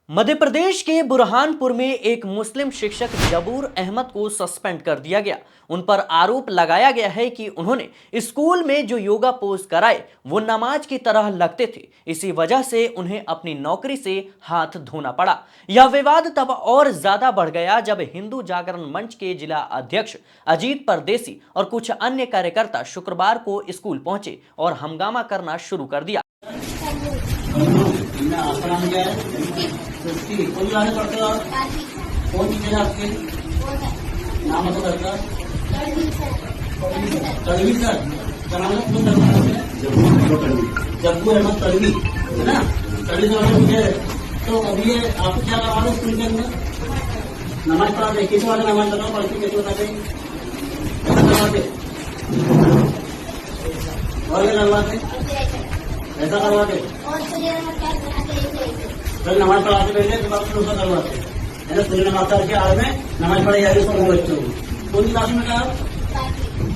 मध्य प्रदेश के बुरहानपुर में एक मुस्लिम शिक्षक जबूर अहमद को सस्पेंड कर दिया गया। उन पर आरोप लगाया गया है कि उन्होंने स्कूल में जो योगा पोज कराए वो नमाज की तरह लगते थे। इसी वजह से उन्हें अपनी नौकरी से हाथ धोना पड़ा। यह विवाद तब और ज्यादा बढ़ गया जब हिंदू जागरण मंच के जिला अध्यक्ष अजीत परदेसी और कुछ अन्य कार्यकर्ता शुक्रवार को स्कूल पहुंचे और हंगामा करना शुरू कर दिया। कौन लाने पड़ते हो आप? कौन टीचर है आपके? नाम तो करता तड़वी सर क्या नाम है? जब्बू अहमद तड़वी है ना? तड़वी सर मुझे तो अभी ये आपको क्या करवा रहे स्कूल के अंदर? नमाज पढ़ाते किस वाले नमाज पढ़ाओ पढ़ते कैसे बताते ऐसा करवाते और क्या करवाते ऐसा करवाते कल नमाज पढ़ाते पहले तो आप रोजा करवाते है ना? सूर्य नमस्कार के आड़ में नमाज पढ़ाई जा रही है बच्चों को। कौन सी क्लास में क्या?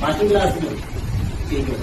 5वीं क्लास में। ठीक है,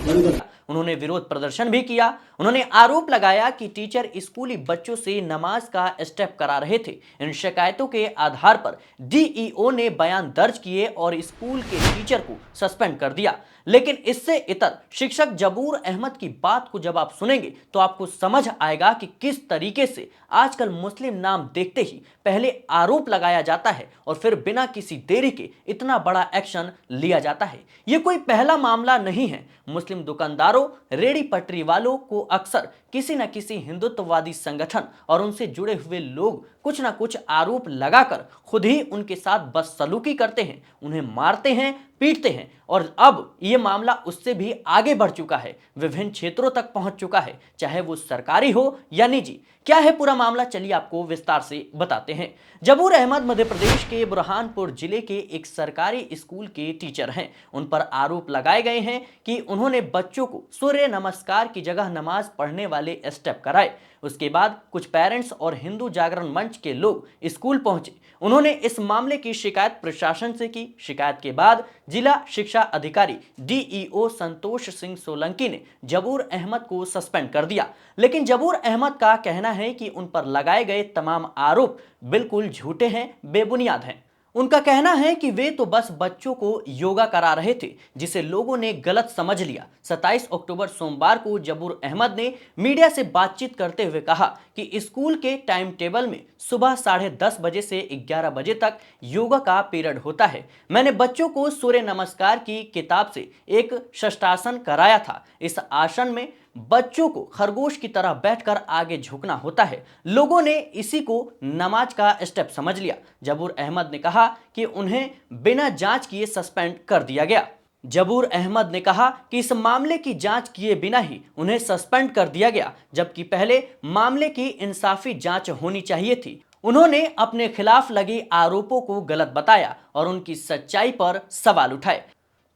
बंद कर। उन्होंने विरोध प्रदर्शन भी किया। उन्होंने आरोप लगाया कि टीचर स्कूली बच्चों से नमाज का स्टेप करा रहे थे। इन शिकायतों के आधार पर डीईओ ने बयान दर्ज किए और स्कूल के टीचर को सस्पेंड कर दिया। लेकिन इससे इतर शिक्षक जबूर अहमद की बात को जब आप सुनेंगे तो आपको समझ आएगा कि किस तरीके से आजकल मुस्लिम नाम देखते ही पहले आरोप लगाया जाता है और फिर बिना किसी देरी के इतना बड़ा एक्शन लिया जाता है। यह कोई पहला मामला नहीं है। मुस्लिम दुकानदारों, रेडी पटरी वालों को अक्सर किसी न किसी हिंदुत्ववादी संगठन और उनसे जुड़े हुए लोग कुछ ना कुछ आरोप लगाकर खुद ही उनके साथ बदसलूकी करते हैं, उन्हें मारते हैं, पीटते हैं और अब यह मामला उससे भी आगे बढ़ चुका है, विभिन्न क्षेत्रों तक पहुंच चुका है, चाहे वो सरकारी हो या निजी। क्या है पूरा मामला, चलिए आपको विस्तार से बताते हैं। जबूर अहमद मध्य प्रदेश के बुरहानपुर जिले के एक सरकारी स्कूल के टीचर हैं। उन पर आरोप लगाए गए हैं कि उन्होंने बच्चों को सूर्य नमस्कार की जगह नमाज पढ़ने वाले स्टेप कराए। उसके बाद कुछ पेरेंट्स और हिंदू जागरण मंच के लोग स्कूल पहुंचे। उन्होंने इस मामले की शिकायत प्रशासन से की। शिकायत के बाद जिला शिक्षा अधिकारी डीईओ संतोष सिंह सोलंकी ने जबूर अहमद को सस्पेंड कर दिया। लेकिन जबूर अहमद का कहना है कि उन पर लगाए गए तमाम आरोप बिल्कुल झूठे हैं, बेबुनियाद हैं। उनका कहना है कि वे तो बस बच्चों को योगा करा रहे थे, जिसे लोगों ने गलत समझ लिया। 27 अक्टूबर सोमवार को जबूर अहमद ने मीडिया से बातचीत करते हुए कहा कि स्कूल के टाइम टेबल में सुबह 10:30 बजे से 11 बजे तक योगा का पीरियड होता है। मैंने बच्चों को सूर्य नमस्कार की किताब से एक षष्ठासन कराया था। इस आसन में बच्चों को खरगोश की तरह बैठकर आगे झुकना होता है। लोगों ने इसी को नमाज का स्टेप समझ लिया। जबूर अहमद ने कहा कि उन्हें बिना जांच किए सस्पेंड कर दिया गया। जबूर अहमद ने कहा कि इस मामले की जांच किए बिना ही उन्हें सस्पेंड कर दिया गया, जबकि पहले मामले की इंसाफी जांच होनी चाहिए थी। उन्होंने अपने खिलाफ लगे आरोपों को गलत बताया और उनकी सच्चाई पर सवाल उठाए।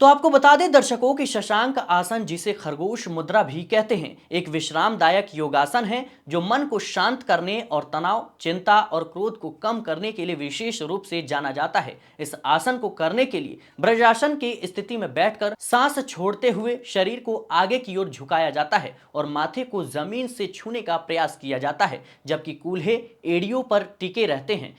तो आपको बता दें दर्शकों कि शशांक आसन, जिसे खरगोश मुद्रा भी कहते हैं, एक विश्रामदायक योगासन है जो मन को शांत करने और तनाव, चिंता और क्रोध को कम करने के लिए विशेष रूप से जाना जाता है। इस आसन को करने के लिए ब्रजासन की स्थिति में बैठकर सांस छोड़ते हुए शरीर को आगे की ओर झुकाया जाता है और माथे को जमीन से छूने का प्रयास किया जाता है, जबकि कूल्हे एड़ियों पर टिके रहते हैं।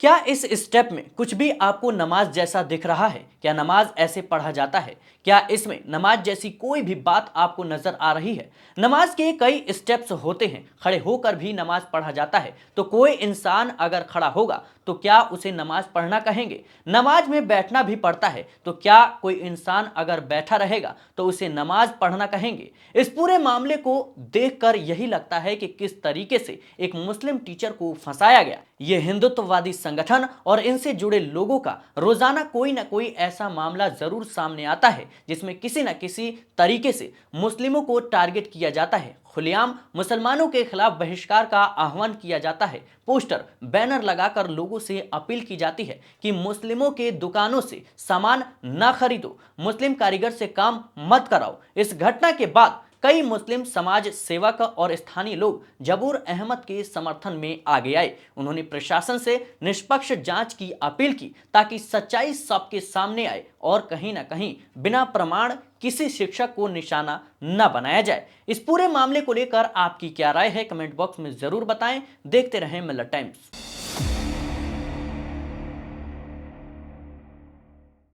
क्या इस स्टेप में कुछ भी आपको नमाज जैसा दिख रहा है? क्या नमाज ऐसे पढ़ा जाता है? क्या इसमें नमाज जैसी कोई भी बात आपको नजर आ रही है? नमाज के कई स्टेप्स होते हैं। खड़े होकर भी नमाज पढ़ा जाता है। तो कोई इंसान अगर खड़ा होगा तो क्या उसे नमाज पढ़ना कहेंगे? नमाज में बैठना भी पड़ता है। तो क्या कोई इंसान अगर बैठा रहेगा तो उसे नमाज पढ़ना कहेंगे? इस पूरे मामले को देखकर यही लगता है कि किस तरीके से एक मुस्लिम टीचर को फंसाया गया। ये हिंदुत्ववादी संगठन और इनसे जुड़े लोगों का रोजाना कोई ना कोई ऐसा मामला जरूर सामने आता है जिसमें किसी न किसी तरीके से मुस्लिमों को टारगेट किया जाता है। खुलेआम मुसलमानों के खिलाफ बहिष्कार का आह्वान किया जाता है। पोस्टर, बैनर लगाकर लोगों से अपील की जाती है कि मुस्लिमों के दुकानों से सामान न खरीदो, मुस्लिम कारीगर से काम मत कराओ। इस घटना के बाद कई मुस्लिम समाज सेवक और स्थानीय लोग जबूर अहमद के समर्थन में आगे आए। उन्होंने प्रशासन से निष्पक्ष जांच की अपील की ताकि सच्चाई सबके सामने आए और कहीं ना कहीं बिना प्रमाण किसी शिक्षक को निशाना न बनाया जाए। इस पूरे मामले को लेकर आपकी क्या राय है, कमेंट बॉक्स में जरूर बताएं। देखते रहें मिलत टाइम्स।